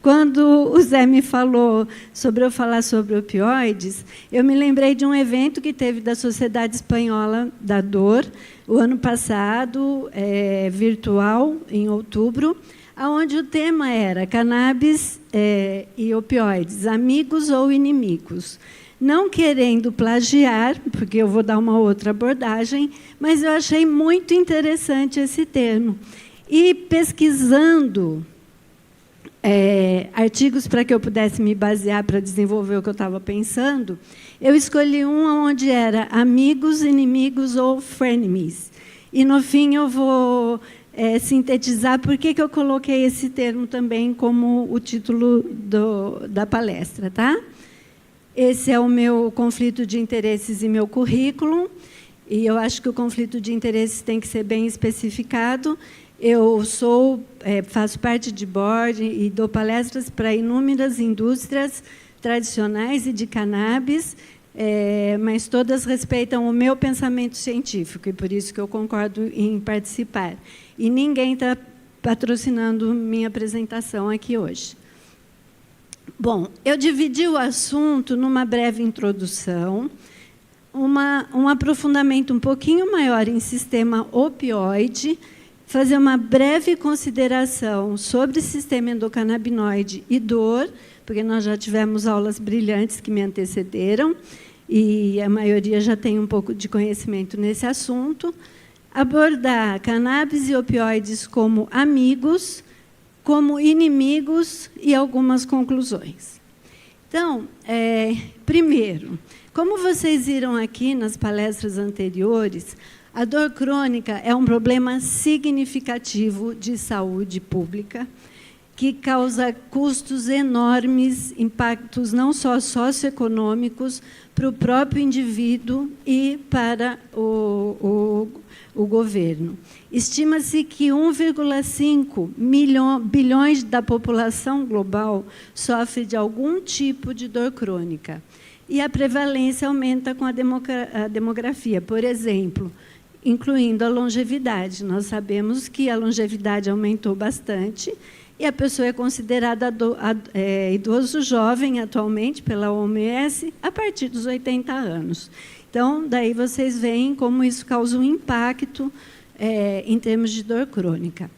Quando o Zé me falou sobre eu falar sobre opioides, eu me lembrei de um evento que teve da Sociedade Espanhola da Dor, o ano passado, virtual, em outubro, onde o tema era cannabis e opioides, amigos ou inimigos. Não querendo plagiar, porque eu vou dar uma outra abordagem, mas eu achei muito interessante esse termo. E pesquisando artigos para que eu pudesse me basear para desenvolver o que eu estava pensando, eu escolhi um onde era amigos, inimigos ou frenemies. E, no fim, eu vou sintetizar por que eu coloquei esse termo também como o título da palestra. Tá? Esse é o meu conflito de interesses e meu currículo, e eu acho que o conflito de interesses tem que ser bem especificado. Eu faço parte de board e dou palestras para inúmeras indústrias tradicionais e de cannabis, mas todas respeitam o meu pensamento científico, e por isso que eu concordo em participar. E ninguém está patrocinando minha apresentação aqui hoje. Bom, eu dividi o assunto numa breve introdução, um aprofundamento um pouquinho maior em sistema opioide, fazer uma breve consideração sobre sistema endocannabinoide e dor, porque nós já tivemos aulas brilhantes que me antecederam, e a maioria já tem um pouco de conhecimento nesse assunto. Abordar cannabis e opioides como amigos, como inimigos e algumas conclusões. Então, primeiro, como vocês viram aqui nas palestras anteriores, a dor crônica é um problema significativo de saúde pública, que causa custos enormes, impactos não só socioeconômicos, para o próprio indivíduo e para o governo. Estima-se que 1,5 bilhões da população global sofre de algum tipo de dor crônica. E a prevalência aumenta com a demografia. Por exemplo, incluindo a longevidade. Nós sabemos que a longevidade aumentou bastante e a pessoa é considerada idoso jovem atualmente pela OMS a partir dos 80 anos. Então, daí vocês veem como isso causa um impacto em termos de dor crônica.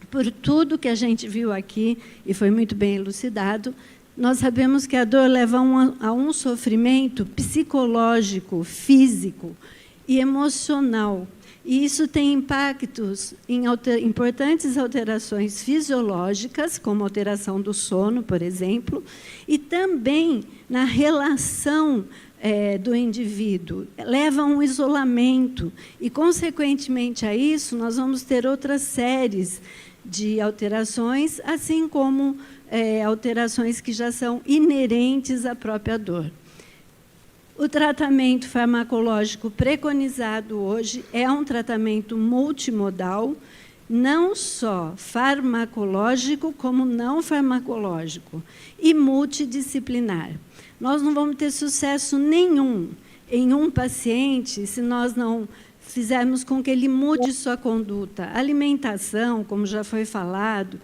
Por tudo que a gente viu aqui, e foi muito bem elucidado, nós sabemos que a dor leva a um sofrimento psicológico, físico e emocional. E isso tem impactos em importantes alterações fisiológicas, como alteração do sono, por exemplo, e também na relação do indivíduo. Leva a um isolamento. E, consequentemente a isso, nós vamos ter outras séries de alterações, assim como alterações que já são inerentes à própria dor. O tratamento farmacológico preconizado hoje é um tratamento multimodal, não só farmacológico, como não farmacológico, e multidisciplinar. Nós não vamos ter sucesso nenhum em um paciente se nós não fizermos com que ele mude sua conduta. Alimentação, como já foi falado,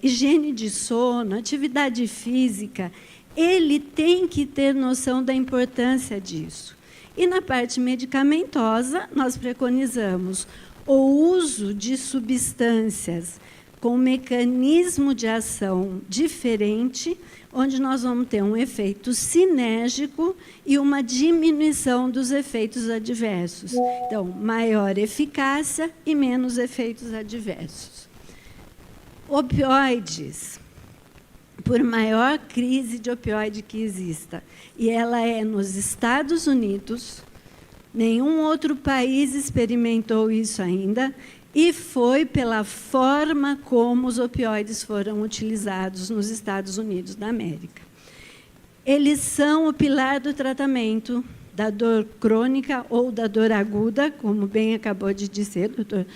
higiene de sono, atividade física, ele tem que ter noção da importância disso. E, na parte medicamentosa, nós preconizamos o uso de substâncias com mecanismo de ação diferente, onde nós vamos ter um efeito sinérgico e uma diminuição dos efeitos adversos. Então, maior eficácia e menos efeitos adversos. Opioides. Por maior crise de opioide que exista, e ela é nos Estados Unidos, nenhum outro país experimentou isso ainda, e foi pela forma como os opioides foram utilizados nos Estados Unidos da América. Eles são o pilar do tratamento da dor crônica ou da dor aguda, como bem acabou de dizer, doutor,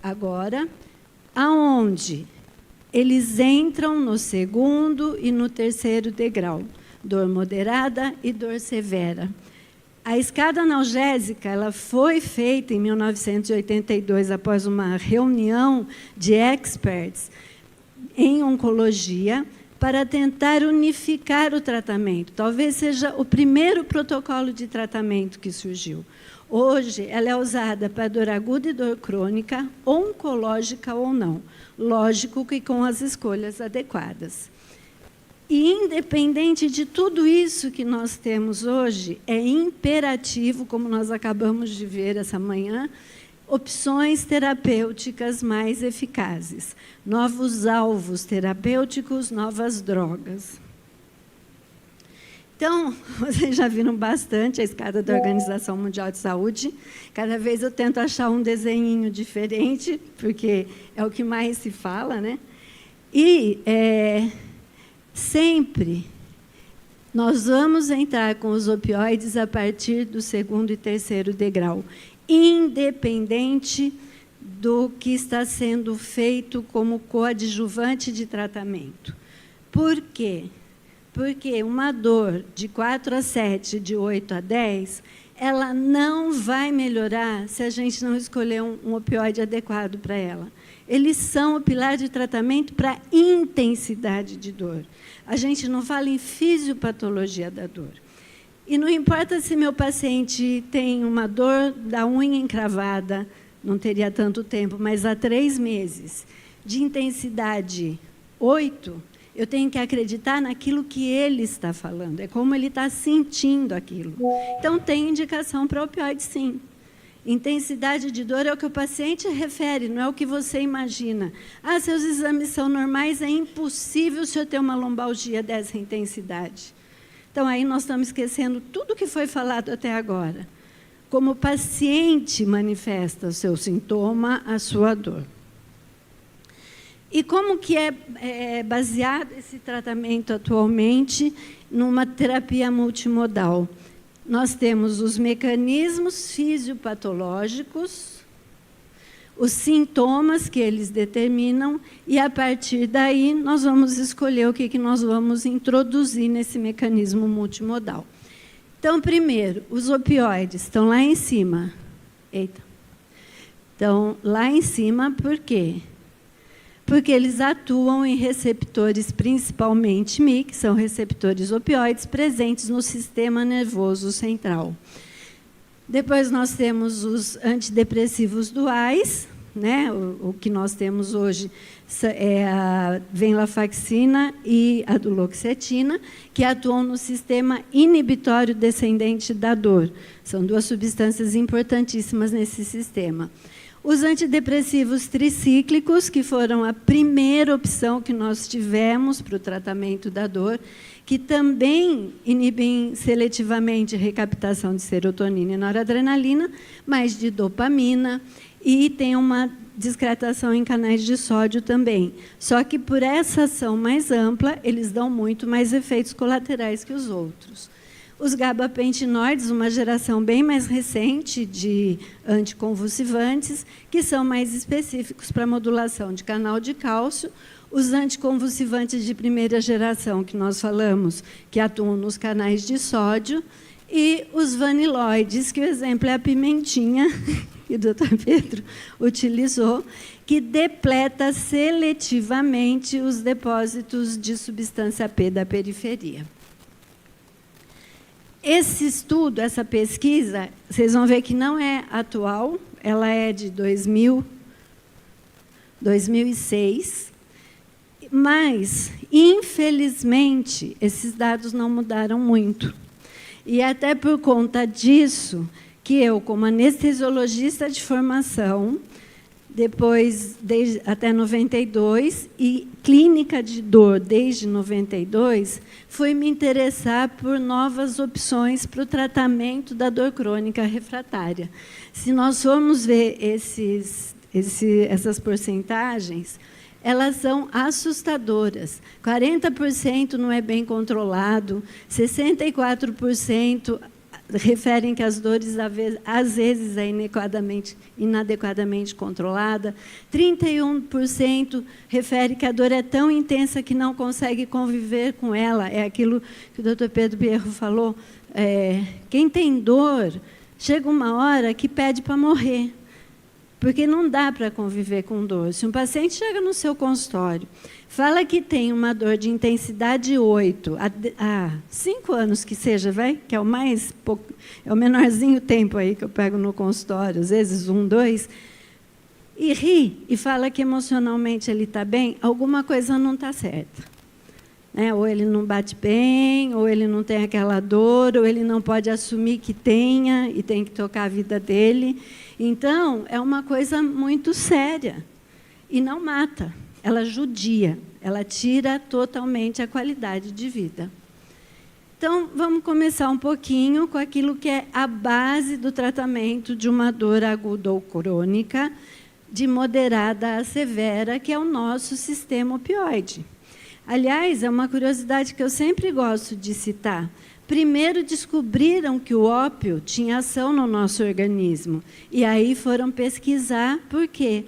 agora, aonde eles entram no segundo e no terceiro degrau, dor moderada e dor severa. A escada analgésica ela foi feita em 1982, após uma reunião de experts, em oncologia para tentar unificar o tratamento. Talvez seja o primeiro protocolo de tratamento que surgiu. Hoje, ela é usada para dor aguda e dor crônica, oncológica ou não. Lógico que com as escolhas adequadas. E, independente de tudo isso que nós temos hoje, é imperativo, como nós acabamos de ver essa manhã, opções terapêuticas mais eficazes, novos alvos terapêuticos, novas drogas. Então, vocês já viram bastante a escada da Organização Mundial de Saúde. Cada vez eu tento achar um desenhinho diferente, porque é o que mais se fala, né? E sempre nós vamos entrar com os opioides a partir do 2º e 3º degrau, independente do que está sendo feito como coadjuvante de tratamento. Por quê? Porque uma dor de 4 a 7, de 8 a 10, ela não vai melhorar se a gente não escolher um opioide adequado para ela. Eles são o pilar de tratamento para intensidade de dor. A gente não fala em fisiopatologia da dor. E não importa se meu paciente tem uma dor da unha encravada, não teria tanto tempo, mas há 3 meses, de intensidade 8, eu tenho que acreditar naquilo que ele está falando, é como ele está sentindo aquilo. Então, tem indicação para opioide, sim. Intensidade de dor é o que o paciente refere, não é o que você imagina. Ah, seus exames são normais, é impossível o senhor ter uma lombalgia dessa intensidade. Então, aí nós estamos esquecendo tudo que foi falado até agora. Como o paciente manifesta o seu sintoma, a sua dor. E como que é baseado esse tratamento atualmente numa terapia multimodal? Nós temos os mecanismos fisiopatológicos, os sintomas que eles determinam, e, a partir daí, nós vamos escolher o que nós vamos introduzir nesse mecanismo multimodal. Então, primeiro, os opioides estão lá em cima. Eita. Estão lá em cima, por quê? Porque eles atuam em receptores, principalmente MI, que são receptores opioides, presentes no sistema nervoso central. Depois nós temos os antidepressivos duais, né? O que nós temos hoje é a venlafaxina e a duloxetina, que atuam no sistema inibitório descendente da dor. São 2 substâncias importantíssimas nesse sistema. Os antidepressivos tricíclicos, que foram a primeira opção que nós tivemos para o tratamento da dor, que também inibem seletivamente a recaptação de serotonina e noradrenalina, mas de dopamina, e tem uma discretação em canais de sódio também. Só que, por essa ação mais ampla, eles dão muito mais efeitos colaterais que os outros. Os gabapentinoides, uma geração bem mais recente de anticonvulsivantes, que são mais específicos para a modulação de canal de cálcio. Os anticonvulsivantes de primeira geração, que nós falamos, que atuam nos canais de sódio. E os vaniloides, que o exemplo é a pimentinha, que o Dr. Pedro utilizou, que depleta seletivamente os depósitos de substância P da periferia. Esse estudo, essa pesquisa, vocês vão ver que não é atual, ela é de 2006, mas, infelizmente, esses dados não mudaram muito. E até por conta disso, que eu, como anestesiologista de formação, depois até 92, e clínica de dor desde 92, fui me interessar por novas opções para o tratamento da dor crônica refratária. Se nós formos ver essas porcentagens, elas são assustadoras. 40% não é bem controlado, 64% referem que as dores, às vezes, é inadequadamente controlada. 31% refere que a dor é tão intensa que não consegue conviver com ela. É aquilo que o Dr. Pedro Pierro falou. Quem tem dor, chega uma hora que pede para morrer. porque não dá para conviver com dor. Se um paciente chega no seu consultório, fala que tem uma dor de intensidade 8, há 5 anos que seja, que é o mais pouco, é o menorzinho tempo aí que eu pego no consultório, às vezes 1, 2, e ri e fala que emocionalmente ele está bem, alguma coisa não está certa. Ou ele não bate bem, ou ele não tem aquela dor, ou ele não pode assumir que tenha e tem que tocar a vida dele. Então, é uma coisa muito séria e não mata, ela judia, ela tira totalmente a qualidade de vida. Então, vamos começar um pouquinho com aquilo que é a base do tratamento de uma dor aguda ou crônica, de moderada a severa, que é o nosso sistema opioide. Aliás, é uma curiosidade que eu sempre gosto de citar. Primeiro descobriram que o ópio tinha ação no nosso organismo, e aí foram pesquisar por quê.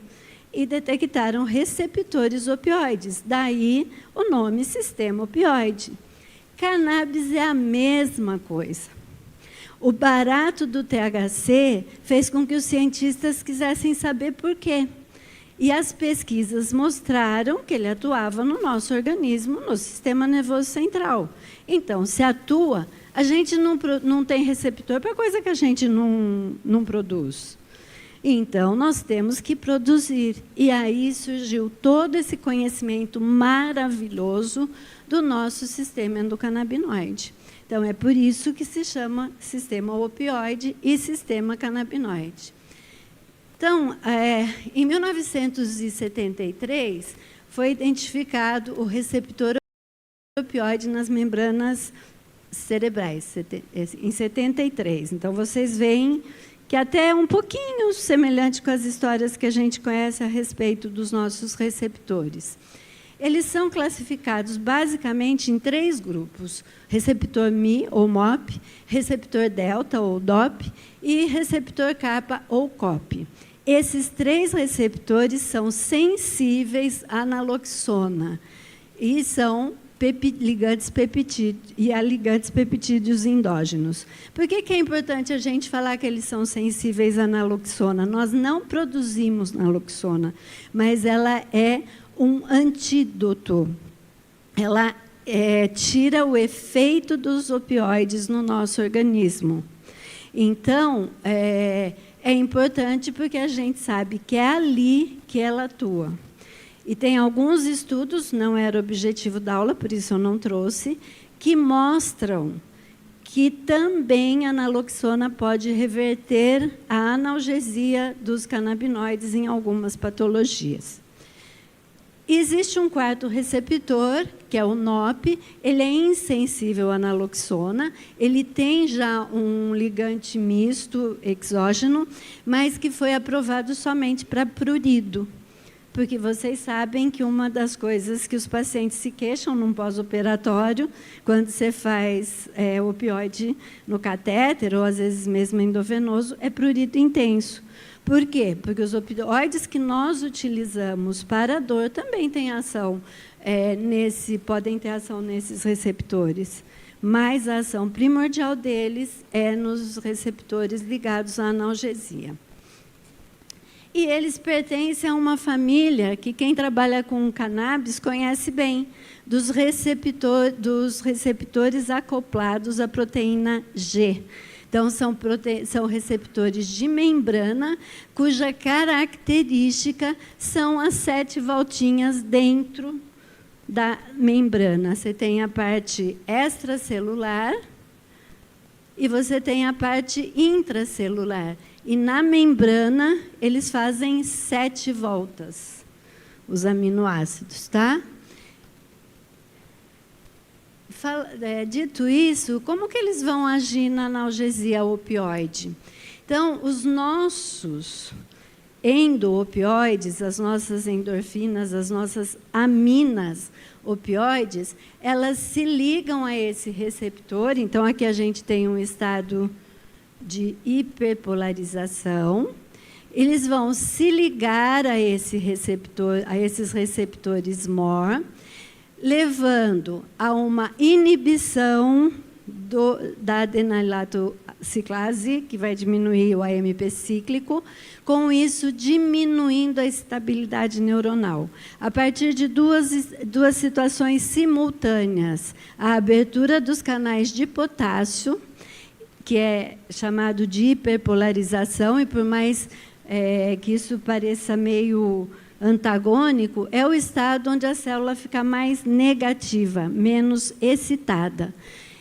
E detectaram receptores opioides, daí o nome sistema opioide. Cannabis é a mesma coisa. O barato do THC fez com que os cientistas quisessem saber por quê. E as pesquisas mostraram que ele atuava no nosso organismo, no sistema nervoso central. Então, se atua, a gente não tem receptor para coisa que a gente não produz. Então, nós temos que produzir. E aí surgiu todo esse conhecimento maravilhoso do nosso sistema endocannabinoide. Então, é por isso que se chama sistema opioide e sistema canabinoide. Então, em 1973, foi identificado o receptor opioide nas membranas cerebrais, em 73. Então, vocês veem que até é um pouquinho semelhante com as histórias que a gente conhece a respeito dos nossos receptores. Eles são classificados basicamente em 3 grupos: receptor Mi, ou MOP, receptor Delta, ou DOP, e receptor Kappa, ou COP. Esses 3 receptores são sensíveis à naloxona e são ligantes peptídeos endógenos. Por que é importante a gente falar que eles são sensíveis à naloxona? Nós não produzimos naloxona, mas ela é um antídoto. Ela tira o efeito dos opioides no nosso organismo. Então, é importante porque a gente sabe que é ali que ela atua. E tem alguns estudos, não era o objetivo da aula, por isso eu não trouxe, que mostram que também a naloxona pode reverter a analgesia dos canabinoides em algumas patologias. Existe um 4º receptor, que é o NOP, ele é insensível à naloxona, ele tem já um ligante misto exógeno, mas que foi aprovado somente para prurido. Porque vocês sabem que uma das coisas que os pacientes se queixam num pós-operatório, quando você faz opioide no catéter, ou às vezes mesmo endovenoso, é prurido intenso. Por quê? Porque os opioides que nós utilizamos para a dor também têm ação, podem ter ação nesses receptores. Mas a ação primordial deles é nos receptores ligados à analgesia. E eles pertencem a uma família que quem trabalha com cannabis conhece bem, dos receptores acoplados à proteína G. Então, são receptores de membrana, cuja característica são as 7 voltinhas dentro da membrana. Você tem a parte extracelular e você tem a parte intracelular. E na membrana, eles fazem 7 voltas, os aminoácidos, tá? Dito isso, como que eles vão agir na analgesia opioide? Então, os nossos endoopioides, as nossas endorfinas, as nossas aminas opioides, elas se ligam a esse receptor. Então, aqui a gente tem um estado de hiperpolarização. Eles vão se ligar a esse receptor, a esses receptores MOR, levando a uma inibição da adenalato ciclase, que vai diminuir o AMP cíclico, com isso diminuindo a estabilidade neuronal. A partir de duas situações simultâneas, a abertura dos canais de potássio, que é chamado de hiperpolarização, e por mais que isso pareça meio antagônico, é o estado onde a célula fica mais negativa, menos excitada.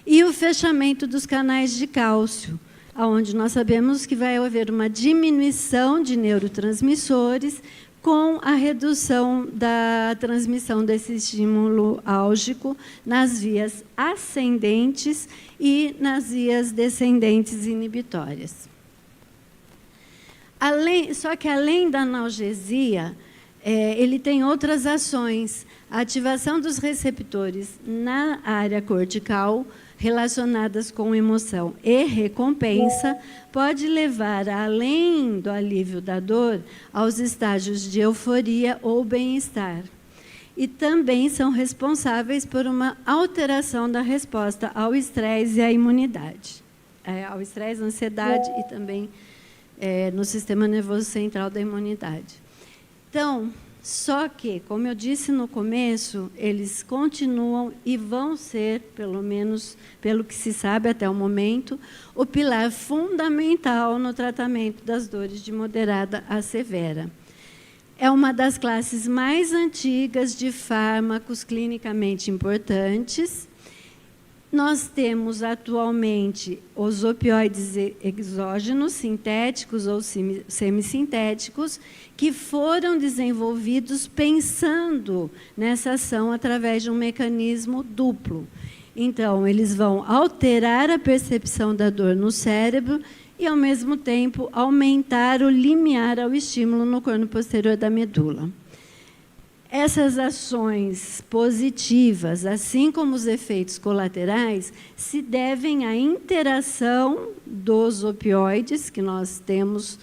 E o fechamento dos canais de cálcio, onde nós sabemos que vai haver uma diminuição de neurotransmissores com a redução da transmissão desse estímulo álgico nas vias ascendentes e nas vias descendentes inibitórias. Só que, além da analgesia, ele tem outras ações. A ativação dos receptores na área cortical, relacionadas com emoção e recompensa, pode levar, além do alívio da dor, aos estágios de euforia ou bem-estar. E também são responsáveis por uma alteração da resposta ao estresse e à imunidade. Ao estresse, ansiedade e também no sistema nervoso central da imunidade. Então, só que, como eu disse no começo, eles continuam e vão ser, pelo menos pelo que se sabe até o momento, o pilar fundamental no tratamento das dores de moderada a severa. É uma das classes mais antigas de fármacos clinicamente importantes. Nós temos atualmente os opioides exógenos, sintéticos ou semissintéticos, que foram desenvolvidos pensando nessa ação através de um mecanismo duplo. Então, eles vão alterar a percepção da dor no cérebro e, ao mesmo tempo, aumentar o limiar ao estímulo no corno posterior da medula. Essas ações positivas, assim como os efeitos colaterais, se devem à interação dos opioides que nós temos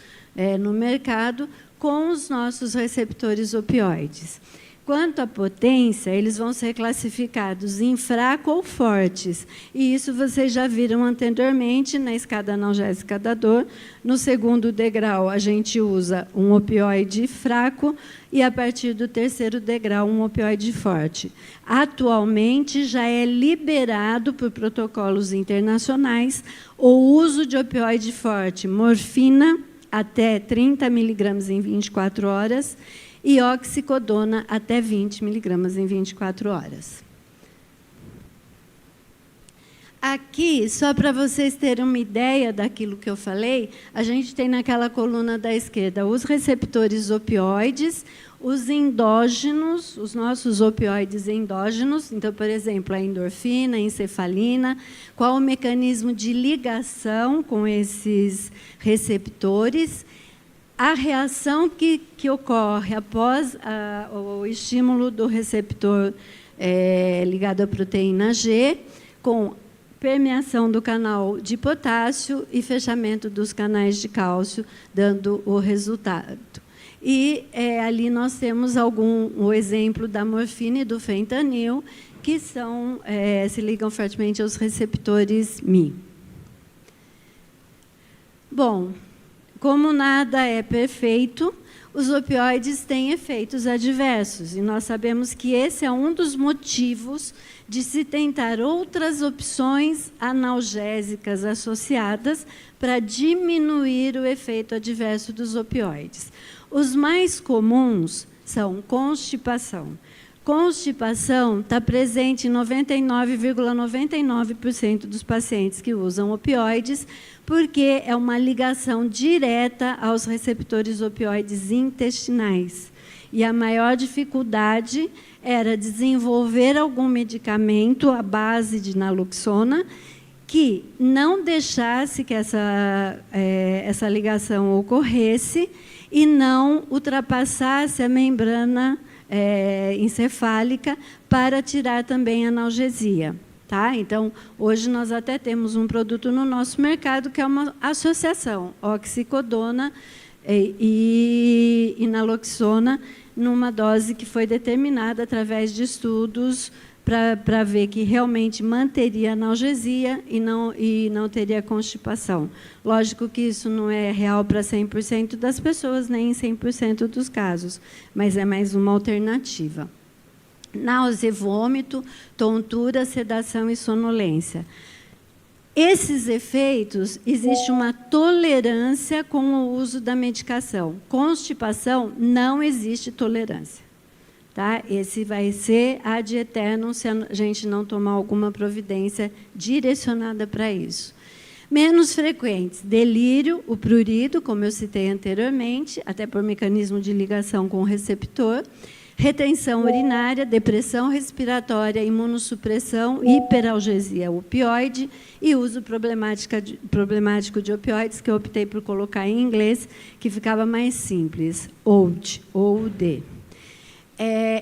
no mercado com os nossos receptores opioides. Quanto à potência, eles vão ser classificados em fraco ou fortes. E isso vocês já viram anteriormente na escada analgésica da dor. No segundo degrau, a gente usa um opioide fraco e, a partir do terceiro degrau, um opioide forte. Atualmente, já é liberado por protocolos internacionais o uso de opioide forte, morfina, até 30 miligramas em 24 horas, e oxicodona até 20 miligramas em 24 horas. Aqui, só para vocês terem uma ideia daquilo que eu falei, a gente tem naquela coluna da esquerda os receptores opioides, os endógenos, os nossos opioides endógenos, então, por exemplo, a endorfina, a encefalina, qual o mecanismo de ligação com esses receptores, a reação que ocorre após o estímulo do receptor ligado à proteína G, com permeação do canal de potássio e fechamento dos canais de cálcio, dando o resultado. E ali nós temos o exemplo da morfina e do fentanil, que se ligam fortemente aos receptores Mi. Bom, como nada é perfeito, os opioides têm efeitos adversos, e nós sabemos que esse é um dos motivos de se tentar outras opções analgésicas associadas para diminuir o efeito adverso dos opioides. Os mais comuns são constipação. Constipação está presente em 99,99% dos pacientes que usam opioides, porque é uma ligação direta aos receptores opioides intestinais. E a maior dificuldade era desenvolver algum medicamento à base de naloxona que não deixasse que essa ligação ocorresse e não ultrapassasse a membrana encefálica para tirar também a analgesia. Tá? Então, hoje nós até temos um produto no nosso mercado que é uma associação, oxicodona e naloxona, numa dose que foi determinada através de estudos para ver que realmente manteria analgesia e não teria constipação. Lógico que isso não é real para 100% das pessoas, nem em 100% dos casos, mas é mais uma alternativa. Náusea e vômito, tontura, sedação e sonolência. Esses efeitos, existe uma tolerância com o uso da medicação. Constipação, não existe tolerância. Tá? Esse vai ser ad eternum se a gente não tomar alguma providência direcionada para isso. Menos frequentes, delírio, o prurido, como eu citei anteriormente, até por mecanismo de ligação com o receptor, retenção urinária, depressão respiratória, imunossupressão, hiperalgesia opioide e uso problemático de opioides, que eu optei por colocar em inglês, que ficava mais simples, OUD, OUD.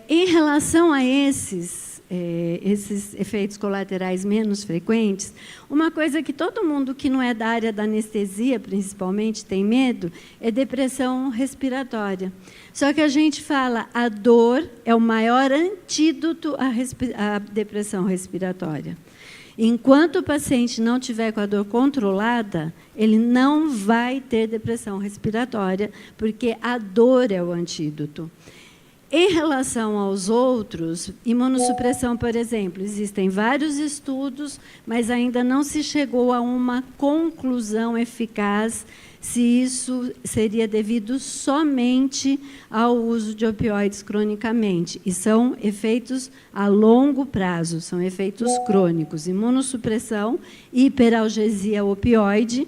Em relação a esses efeitos colaterais menos frequentes, uma coisa que todo mundo que não é da área da anestesia, principalmente, tem medo, é depressão respiratória. Só que a gente fala, a dor é o maior antídoto à depressão respiratória. Enquanto o paciente não tiver com a dor controlada, ele não vai ter depressão respiratória, porque a dor é o antídoto. Em relação aos outros, imunossupressão, por exemplo, existem vários estudos, mas ainda não se chegou a uma conclusão eficaz se isso seria devido somente ao uso de opioides cronicamente. E são efeitos a longo prazo, são efeitos crônicos. Imunossupressão, hiperalgesia opioide,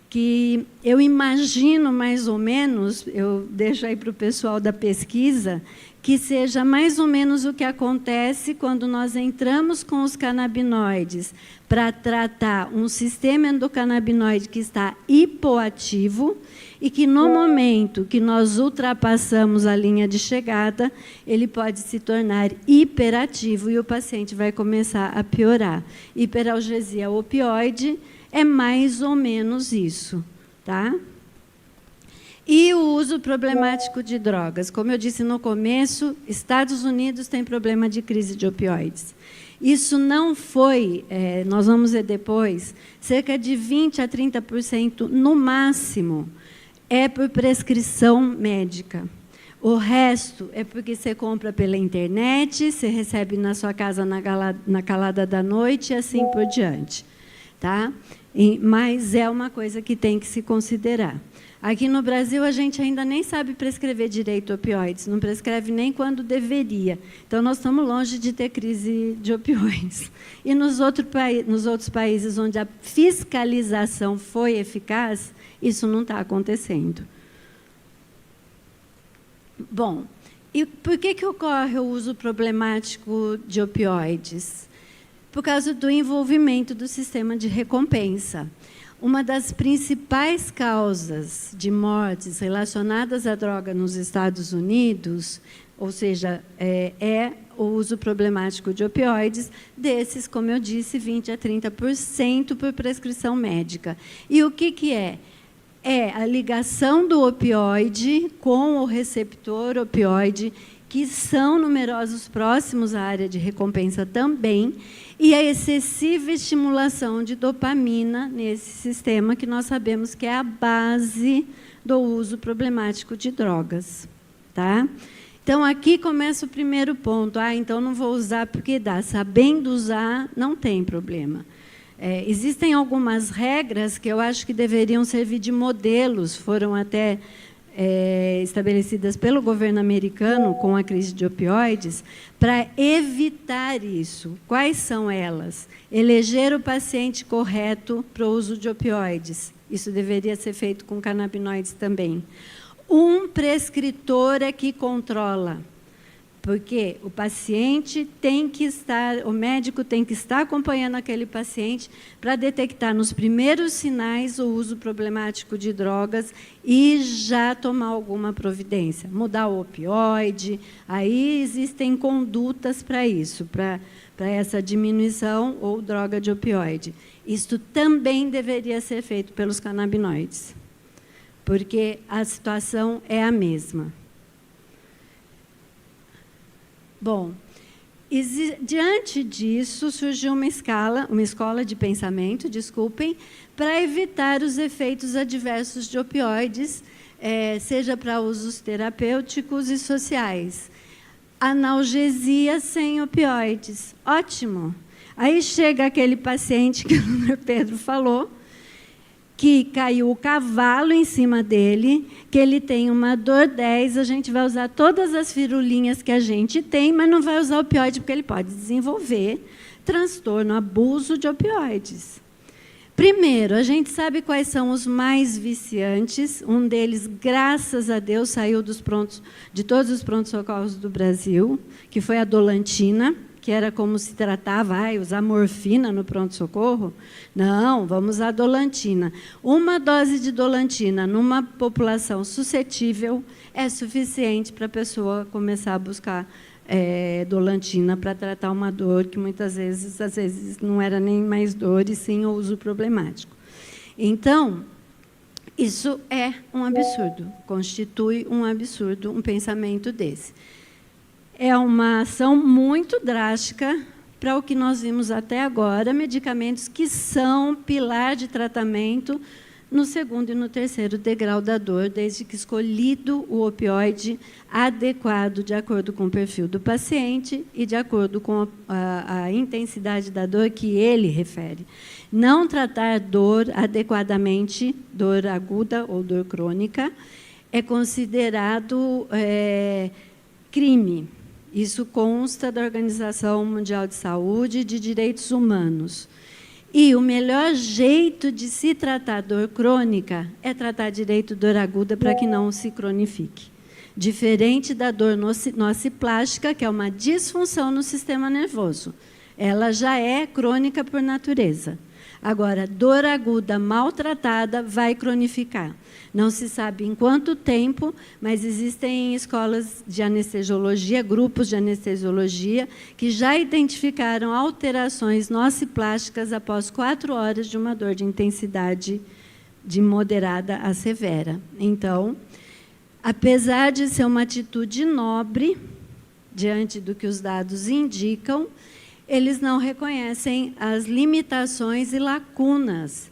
que eu imagino mais ou menos, eu deixo aí para o pessoal da pesquisa, que seja mais ou menos o que acontece quando nós entramos com os canabinoides para tratar um sistema endocannabinoide que está hipoativo e que, no momento que nós ultrapassamos a linha de chegada, ele pode se tornar hiperativo e o paciente vai começar a piorar. Hiperalgesia opioide é mais ou menos isso, tá? E o uso problemático de drogas. Como eu disse no começo, Estados Unidos tem problema de crise de opioides. Isso não foi, nós vamos ver depois, cerca de 20% a 30% no máximo é por prescrição médica. O resto é porque você compra pela internet, você recebe na sua casa na calada da noite e assim por diante. Tá? Mas é uma coisa que tem que se considerar. Aqui no Brasil, a gente ainda nem sabe prescrever direito opioides, não prescreve nem quando deveria. Então, nós estamos longe de ter crise de opioides. E nos outros países onde a fiscalização foi eficaz, isso não está acontecendo. Bom, e por que ocorre o uso problemático de opioides? Por causa do envolvimento do sistema de recompensa. Uma das principais causas de mortes relacionadas à droga nos Estados Unidos, ou seja, é o uso problemático de opioides, desses, como eu disse, 20% a 30% por prescrição médica. E o que é? É a ligação do opioide com o receptor opioide, que são numerosos próximos à área de recompensa também, e a excessiva estimulação de dopamina nesse sistema, que nós sabemos que é a base do uso problemático de drogas. Tá? Então, aqui começa o primeiro ponto. Então não vou usar porque dá. Sabendo usar, não tem problema. Existem algumas regras que eu acho que deveriam servir de modelos, foram até estabelecidas pelo governo americano com a crise de opioides, para evitar isso. Quais são elas? Eleger o paciente correto para o uso de opioides. Isso deveria ser feito com canabinoides também. Um prescritor é que controla, porque o paciente tem que estar, o médico tem que estar acompanhando aquele paciente para detectar nos primeiros sinais o uso problemático de drogas e já tomar alguma providência. Mudar o opioide, aí existem condutas para isso, para essa diminuição ou droga de opioide. Isto também deveria ser feito pelos canabinoides, porque a situação é a mesma. Bom, Diante disso, surgiu uma escola de pensamento, para evitar os efeitos adversos de opioides, seja para usos terapêuticos e sociais. Analgesia sem opioides. Ótimo! Aí chega aquele paciente que o Dr. Pedro falou, que caiu o cavalo em cima dele, que ele tem uma dor 10, a gente vai usar todas as firulinhas que a gente tem, mas não vai usar opioide, porque ele pode desenvolver transtorno, abuso de opioides. Primeiro, a gente sabe quais são os mais viciantes. Um deles, graças a Deus, saiu de todos os prontos-socorros do Brasil, que foi a dolantina, que era como se tratava, usar morfina no pronto-socorro. Não, vamos usar dolantina. Uma dose de dolantina numa população suscetível é suficiente para a pessoa começar a buscar dolantina para tratar uma dor que muitas vezes, às vezes, não era nem mais dor, e sim o uso problemático. Então, isso é um absurdo, constitui um absurdo um pensamento desse. É uma ação muito drástica para o que nós vimos até agora, medicamentos que são pilar de tratamento no segundo e no terceiro degrau da dor, desde que escolhido o opioide adequado de acordo com o perfil do paciente e de acordo com a intensidade da dor que ele refere. Não tratar dor adequadamente, dor aguda ou dor crônica, é considerado crime. Isso consta da Organização Mundial de Saúde e de Direitos Humanos. E o melhor jeito de se tratar dor crônica é tratar direito dor aguda para que não se cronifique. Diferente da dor nociplástica, que é uma disfunção no sistema nervoso. Ela já é crônica por natureza. Agora, dor aguda maltratada vai cronificar. Não se sabe em quanto tempo, mas existem escolas de anestesiologia, grupos de anestesiologia, que já identificaram alterações nociplásticas após 4 horas de uma dor de intensidade de moderada a severa. Então, apesar de ser uma atitude nobre, diante do que os dados indicam, eles não reconhecem as limitações e lacunas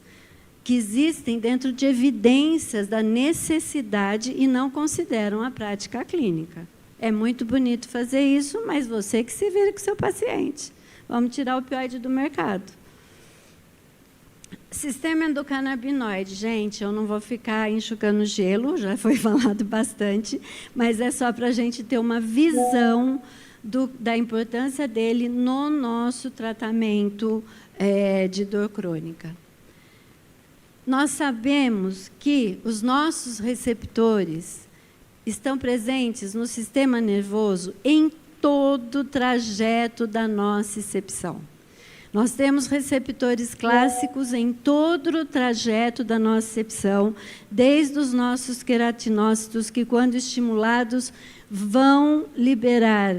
que existem dentro de evidências da necessidade e não consideram a prática clínica. É muito bonito fazer isso, mas você que se vira com o seu paciente. Vamos tirar o opioide do mercado. Sistema endocannabinoide, gente, eu não vou ficar enxugando gelo, já foi falado bastante, mas é só para a gente ter uma visão da importância dele no nosso tratamento de dor crônica. Nós sabemos que os nossos receptores estão presentes no sistema nervoso em todo o trajeto da nocicepção. Nós temos receptores clássicos em todo o trajeto da nocicepção, desde os nossos queratinócitos, que, quando estimulados, vão liberar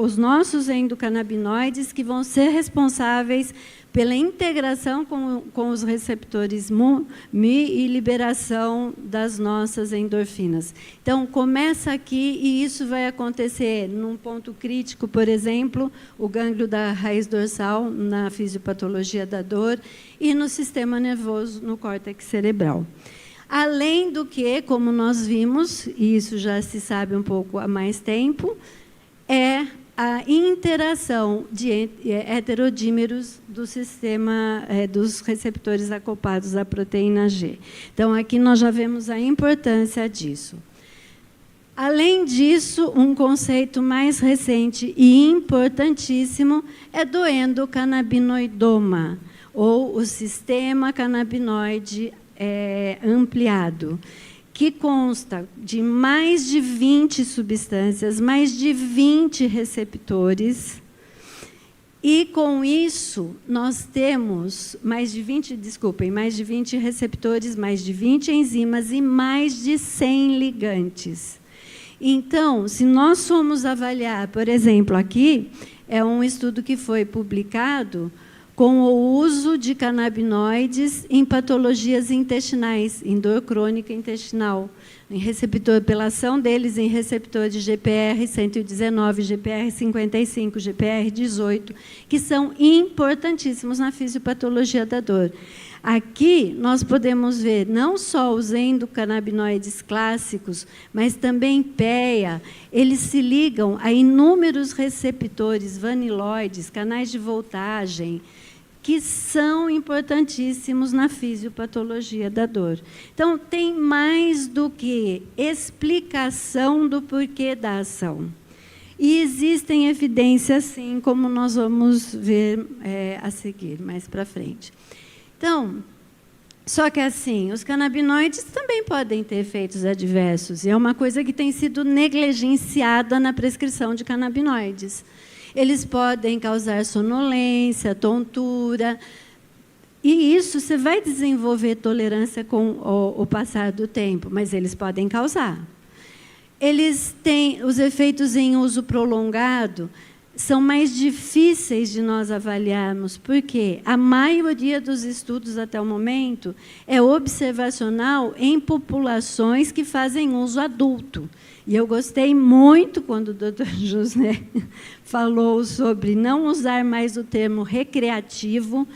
os nossos endocannabinoides, que vão ser responsáveis pela integração com os receptores MI e liberação das nossas endorfinas. Então, começa aqui, e isso vai acontecer num ponto crítico, por exemplo, o gânglio da raiz dorsal, na fisiopatologia da dor, e no sistema nervoso, no córtex cerebral. Além do que, como nós vimos, e isso já se sabe um pouco há mais tempo, é a interação de heterodímeros do sistema dos receptores acoplados à proteína G. Então, aqui nós já vemos a importância disso. Além disso, um conceito mais recente e importantíssimo é do endocannabinoidoma, ou o sistema canabinoide ampliado, que consta de mais de 20 substâncias, mais de 20 receptores, e com isso nós temos mais de 20 receptores, mais de 20 enzimas e mais de 100 ligantes. Então, se nós formos avaliar, por exemplo, aqui é um estudo que foi publicado com o uso de canabinoides em patologias intestinais, em dor crônica intestinal. em receptor, pela ação deles em receptor de GPR 119, GPR 55, GPR 18, que são importantíssimos na fisiopatologia da dor. Aqui nós podemos ver não só os endocannabinoides clássicos, mas também PEA. Eles se ligam a inúmeros receptores vaniloides, canais de voltagem, que são importantíssimos na fisiopatologia da dor. Então, tem mais do que explicação do porquê da ação. E existem evidências, sim, como nós vamos ver a seguir, mais para frente. Então, só que assim, os canabinoides também podem ter efeitos adversos, e é uma coisa que tem sido negligenciada na prescrição de canabinoides. Eles podem causar sonolência, tontura, e isso você vai desenvolver tolerância com o passar do tempo, mas eles podem causar. Eles têm os efeitos em uso prolongado, são mais difíceis de nós avaliarmos, porque a maioria dos estudos até o momento é observacional em populações que fazem uso adulto. E eu gostei muito quando o Dr. José falou sobre não usar mais o termo recreativo,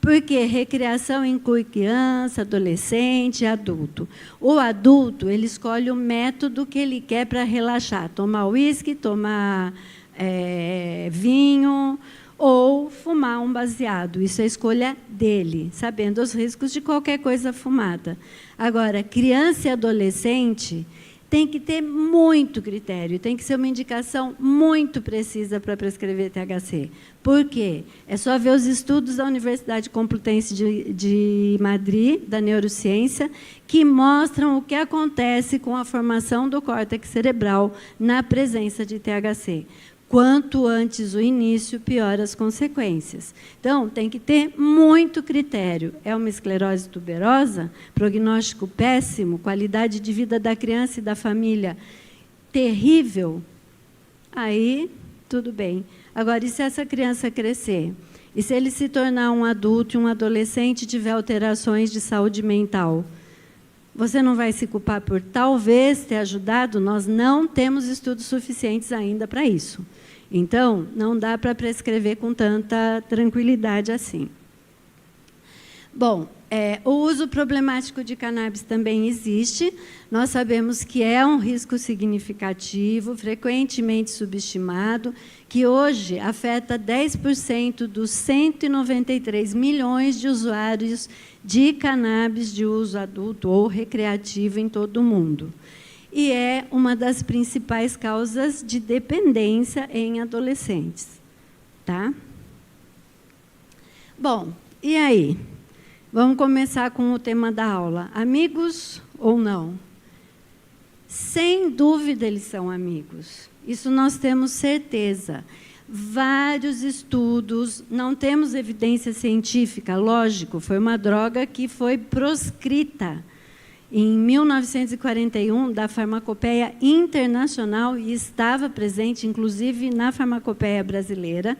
porque recreação inclui criança, adolescente e adulto. O adulto, ele escolhe o método que ele quer para relaxar, tomar uísque, tomar vinho ou fumar um baseado. Isso é a escolha dele, sabendo os riscos de qualquer coisa fumada. Agora, criança e adolescente tem que ter muito critério, tem que ser uma indicação muito precisa para prescrever THC. Por quê? É só ver os estudos da Universidade Complutense de Madrid, da neurociência, que mostram o que acontece com a formação do córtex cerebral na presença de THC. Quanto antes o início, pior as consequências. Então, tem que ter muito critério. É uma esclerose tuberosa, prognóstico péssimo, qualidade de vida da criança e da família terrível, aí tudo bem. Agora, e se essa criança crescer? E se ele se tornar um adulto e um adolescente e tiver alterações de saúde mental? Você não vai se culpar por talvez ter ajudado? Nós não temos estudos suficientes ainda para isso. Então, não dá para prescrever com tanta tranquilidade assim. Bom, o uso problemático de cannabis também existe. Nós sabemos que é um risco significativo, frequentemente subestimado, que hoje afeta 10% dos 193 milhões de usuários de cannabis de uso adulto ou recreativo em todo o mundo. E é uma das principais causas de dependência em adolescentes. Tá? Bom, e aí? Vamos começar com o tema da aula. Amigos ou não? Sem dúvida, eles são amigos. Isso nós temos certeza. Vários estudos, não temos evidência científica, lógico, foi uma droga que foi proscrita em 1941 da Farmacopeia Internacional e estava presente, inclusive, na Farmacopeia brasileira,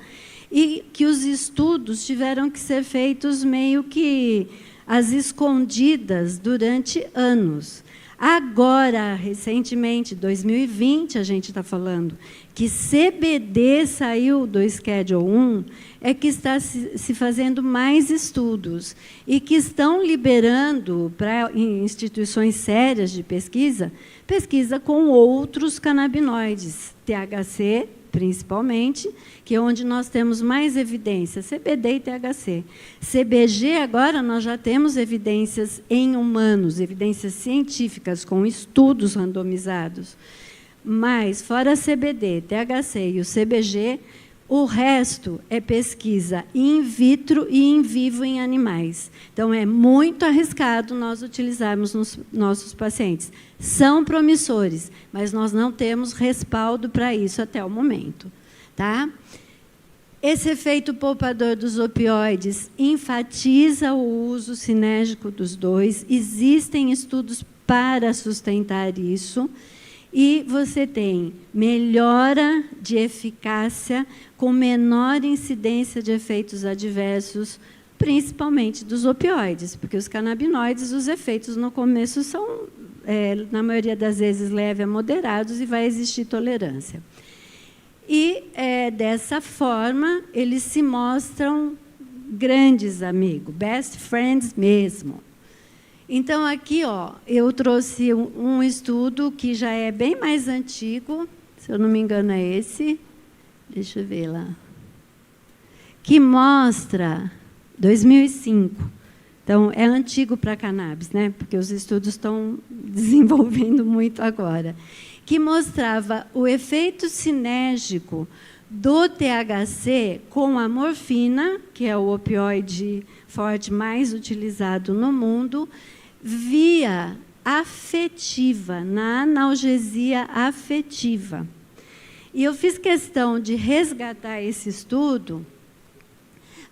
e que os estudos tiveram que ser feitos meio que às escondidas durante anos. Agora, recentemente, 2020, a gente está falando, que CBD saiu do Schedule 1, é que está se fazendo mais estudos e que estão liberando para instituições sérias de pesquisa, pesquisa com outros canabinoides, THC, principalmente, que é onde nós temos mais evidência, CBD e THC. CBG, agora, nós já temos evidências em humanos, evidências científicas, com estudos randomizados. Mas, fora CBD, THC e o CBG, o resto é pesquisa in vitro e in vivo em animais. Então, é muito arriscado nós utilizarmos nos nossos pacientes. São promissores, mas nós não temos respaldo para isso até o momento. Tá? Esse efeito poupador dos opioides enfatiza o uso sinérgico dos dois. Existem estudos para sustentar isso. E você tem melhora de eficácia com menor incidência de efeitos adversos, principalmente dos opioides, porque os canabinoides, os efeitos no começo são na maioria das vezes, leve a moderados e vai existir tolerância. E, dessa forma, eles se mostram grandes amigos, best friends mesmo. Então, aqui, eu trouxe um estudo que já é bem mais antigo, se eu não me engano é esse, deixa eu ver lá, que mostra 2005. Então, é antigo para cannabis, né? Porque os estudos estão desenvolvendo muito agora, que mostrava o efeito sinérgico do THC com a morfina, que é o opioide forte mais utilizado no mundo, via afetiva, na analgesia afetiva. E eu fiz questão de resgatar esse estudo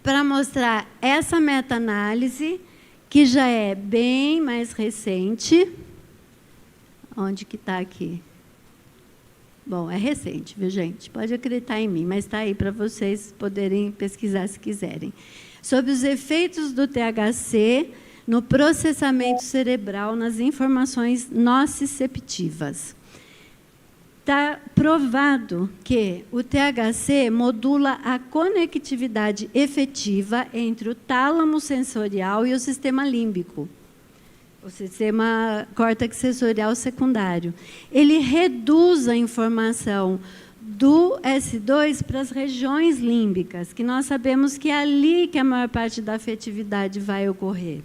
para mostrar essa meta-análise, que já é bem mais recente. Onde que está aqui? Bom, é recente, viu, gente? Pode acreditar em mim, mas está aí para vocês poderem pesquisar se quiserem. Sobre os efeitos do THC no processamento cerebral, nas informações nociceptivas. Está provado que o THC modula a conectividade efetiva entre o tálamo sensorial e o sistema límbico, o sistema córtex sensorial secundário. Ele reduz a informação do S2 para as regiões límbicas, que nós sabemos que é ali que a maior parte da afetividade vai ocorrer.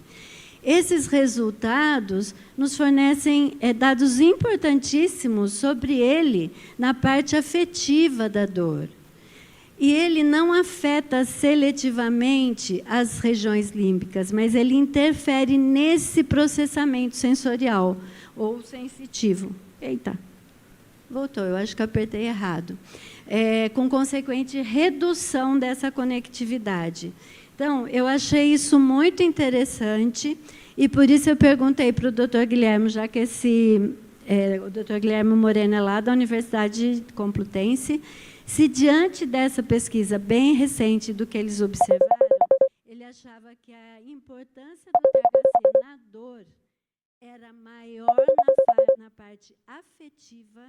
Esses resultados nos fornecem dados importantíssimos sobre ele na parte afetiva da dor. E ele não afeta seletivamente as regiões límbicas, mas ele interfere nesse processamento sensorial ou sensitivo. Eita, voltou, eu acho que apertei errado. Com consequente redução dessa conectividade. Então, eu achei isso muito interessante e, por isso, eu perguntei para o doutor Guilherme, já que o doutor Guilherme Moreno é lá da Universidade Complutense, se, diante dessa pesquisa bem recente do que eles observaram, ele achava que a importância do THC na dor era maior na parte afetiva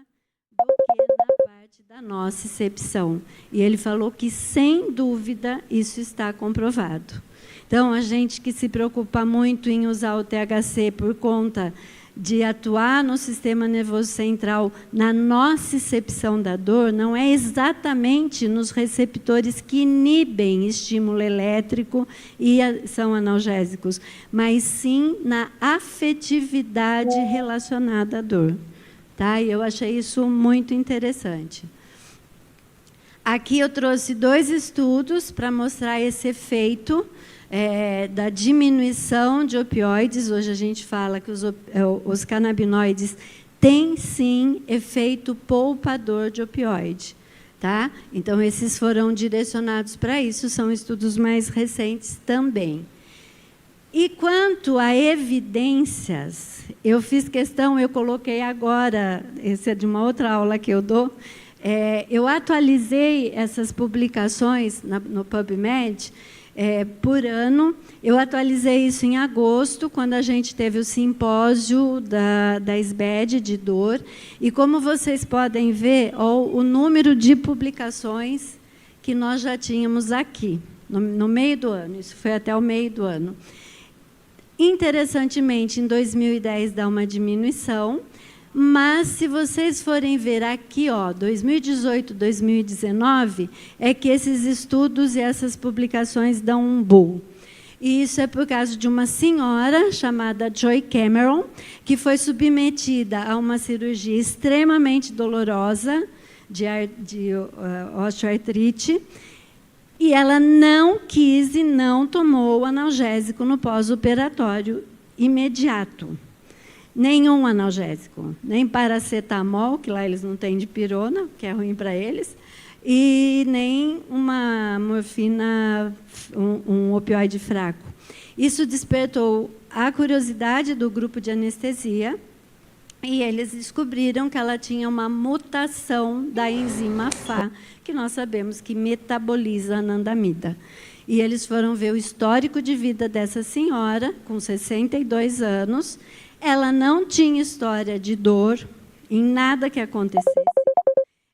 do que na parte da nocicepção. E ele falou que, sem dúvida, isso está comprovado. Então, a gente que se preocupa muito em usar o THC por conta de atuar no sistema nervoso central na nocicepção da dor, não é exatamente nos receptores que inibem estímulo elétrico e são analgésicos, mas sim na afetividade relacionada à dor. Tá? E eu achei isso muito interessante. Aqui eu trouxe 2 estudos para mostrar esse efeito da diminuição de opioides. Hoje a gente fala que os canabinoides têm, sim, efeito poupador de opioide. Tá? Então, esses foram direcionados para isso, são estudos mais recentes também. E quanto a evidências, eu fiz questão, eu coloquei agora, esse é de uma outra aula que eu dou, eu atualizei essas publicações no PubMed por ano. Eu atualizei isso em agosto, quando a gente teve o simpósio da SBED de dor. E como vocês podem ver, o número de publicações que nós já tínhamos aqui, no meio do ano. Isso foi até o meio do ano. Interessantemente, em 2010 dá uma diminuição, mas se vocês forem ver aqui, 2018, 2019, é que esses estudos e essas publicações dão um boom. E isso é por causa de uma senhora chamada Joy Cameron, que foi submetida a uma cirurgia extremamente dolorosa de osteoartrite, e ela não quis e não tomou o analgésico no pós-operatório imediato. Nenhum analgésico, nem paracetamol, que lá eles não têm dipirona, que é ruim para eles, e nem uma morfina, um opioide fraco. Isso despertou a curiosidade do grupo de anestesia, e eles descobriram que ela tinha uma mutação da enzima FA, que nós sabemos que metaboliza a anandamida. E eles foram ver o histórico de vida dessa senhora, com 62 anos. ela não tinha história de dor em nada que acontecesse,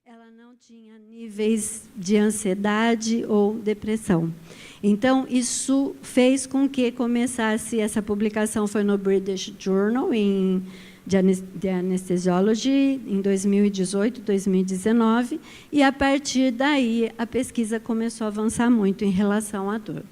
ela não tinha níveis de ansiedade ou depressão. Então, isso fez com que começasse, essa publicação foi no British Journal de Anesthesiology em 2018, 2019, e a partir daí a pesquisa começou a avançar muito em relação à dor.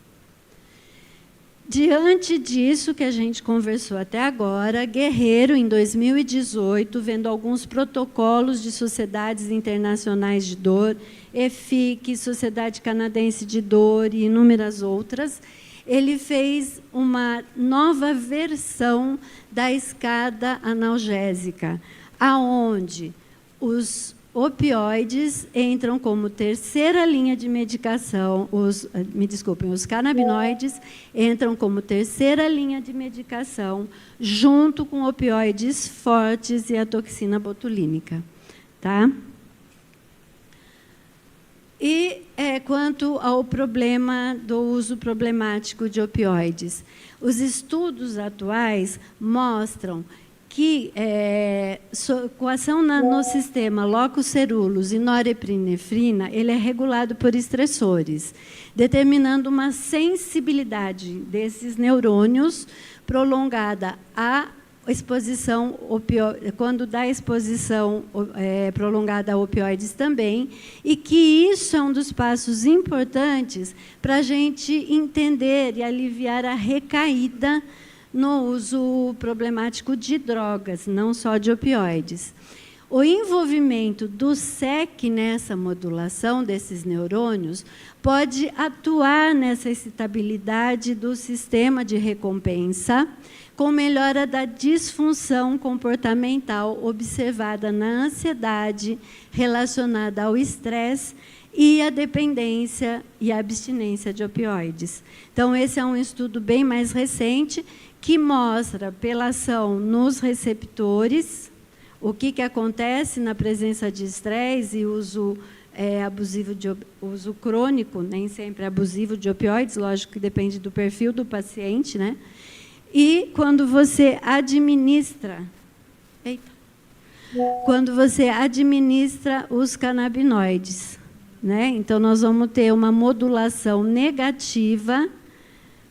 Diante disso que a gente conversou até agora, Guerreiro, em 2018, vendo alguns protocolos de sociedades internacionais de dor, EFIC, Sociedade Canadense de Dor e inúmeras outras, ele fez uma nova versão da escada analgésica, aonde os opioides entram como terceira linha de medicação, os canabinoides entram como terceira linha de medicação, junto com opioides fortes e a toxina botulínica. Tá? E quanto ao problema do uso problemático de opioides, os estudos atuais mostram que com ação no sistema locus ceruleus e norepinefrina, ele é regulado por estressores, determinando uma sensibilidade desses neurônios prolongada à exposição, quando dá exposição prolongada a opioides também, e que isso é um dos passos importantes para a gente entender e aliviar a recaída no uso problemático de drogas, não só de opioides. O envolvimento do SEC nessa modulação desses neurônios pode atuar nessa excitabilidade do sistema de recompensa, com melhora da disfunção comportamental observada na ansiedade relacionada ao estresse e a dependência e a abstinência de opioides. Então, esse é um estudo bem mais recente, que mostra, pela ação nos receptores, o que acontece na presença de estresse e uso abusivo uso crônico, nem sempre abusivo de opioides, lógico que depende do perfil do paciente, né? E quando você administra, os canabinoides, né? Então nós vamos ter uma modulação negativa,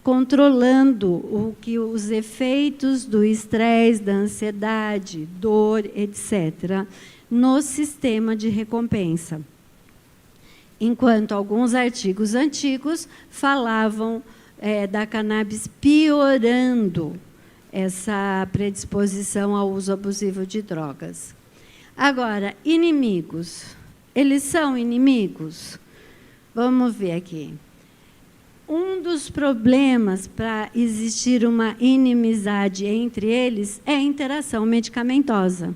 controlando os efeitos do estresse, da ansiedade, dor, etc., no sistema de recompensa. Enquanto alguns artigos antigos falavam da cannabis piorando essa predisposição ao uso abusivo de drogas. Agora, inimigos. Eles são inimigos? Vamos ver aqui. Um dos problemas para existir uma inimizade entre eles é a interação medicamentosa.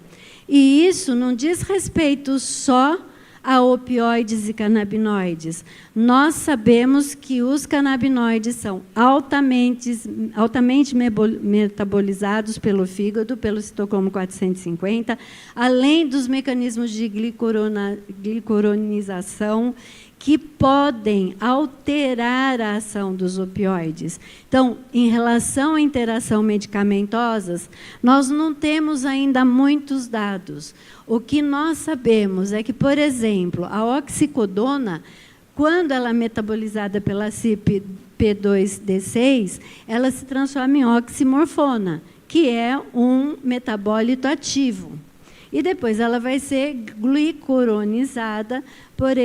E isso não diz respeito só a opioides e canabinoides. Nós sabemos que os canabinoides são altamente metabolizados pelo fígado, pelo citocromo 450, além dos mecanismos de glicoronização, que podem alterar a ação dos opioides. Então, em relação à interação medicamentosas, nós não temos ainda muitos dados. O que nós sabemos é que, por exemplo, a oxicodona, quando ela é metabolizada pela CYP2D6, ela se transforma em oximorfona, que é um metabólito ativo. E depois ela vai ser glicuronizada por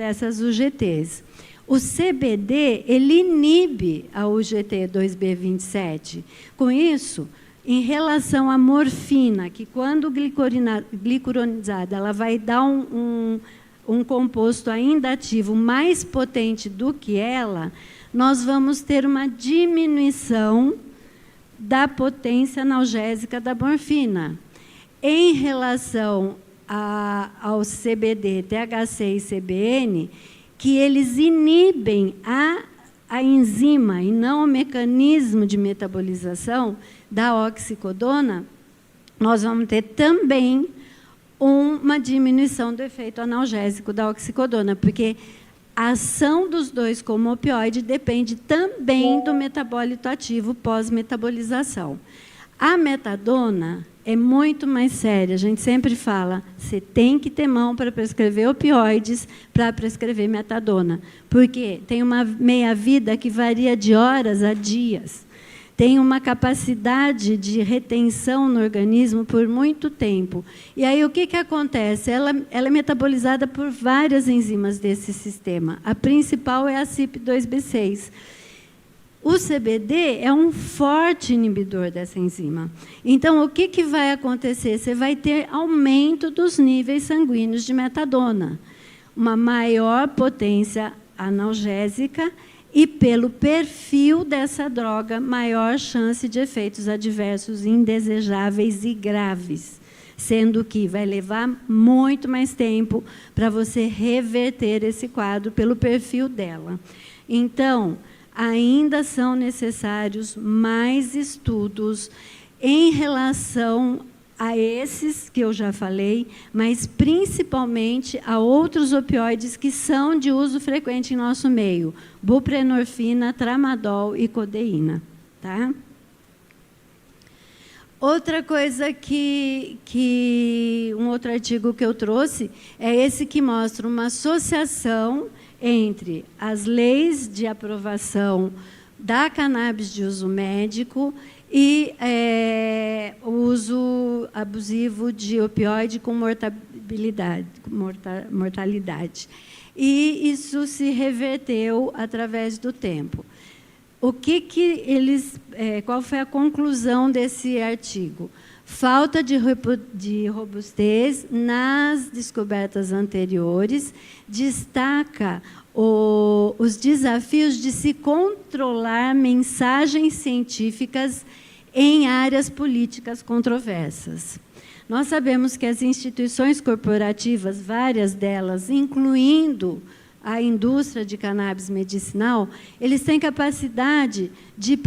essas UGTs. O CBD, ele inibe a UGT2B27. Com isso, em relação à morfina, que quando glicuronizada, ela vai dar um composto ainda ativo mais potente do que ela, nós vamos ter uma diminuição da potência analgésica da morfina. Em relação ao CBD, THC e CBN, que eles inibem a enzima e não o mecanismo de metabolização da oxicodona, nós vamos ter também uma diminuição do efeito analgésico da oxicodona, porque a ação dos dois como opioide depende também do metabólito ativo pós-metabolização. A metadona é muito mais séria. A gente sempre fala, você tem que ter mão para prescrever opioides, para prescrever metadona, porque tem uma meia-vida que varia de horas a dias. Tem uma capacidade de retenção no organismo por muito tempo. E aí, o que acontece? Ela é metabolizada por várias enzimas desse sistema. A principal é a CYP2B6. O CBD é um forte inibidor dessa enzima. Então, o que vai acontecer? Você vai ter aumento dos níveis sanguíneos de metadona, uma maior potência analgésica e, pelo perfil dessa droga, maior chance de efeitos adversos indesejáveis e graves, sendo que vai levar muito mais tempo para você reverter esse quadro pelo perfil dela. Então, ainda são necessários mais estudos em relação a esses que eu já falei, mas principalmente a outros opioides que são de uso frequente em nosso meio, buprenorfina, tramadol e codeína. Tá? Outra coisa um outro artigo que eu trouxe é esse que mostra uma associação entre as leis de aprovação da cannabis de uso médico e o uso abusivo de opioide com mortalidade. E isso se reverteu através do tempo. Qual foi a conclusão desse artigo? Falta de robustez nas descobertas anteriores, destaca os desafios de se controlar mensagens científicas em áreas políticas controversas. Nós sabemos que as instituições corporativas, várias delas, incluindo a indústria de cannabis medicinal, eles têm capacidade de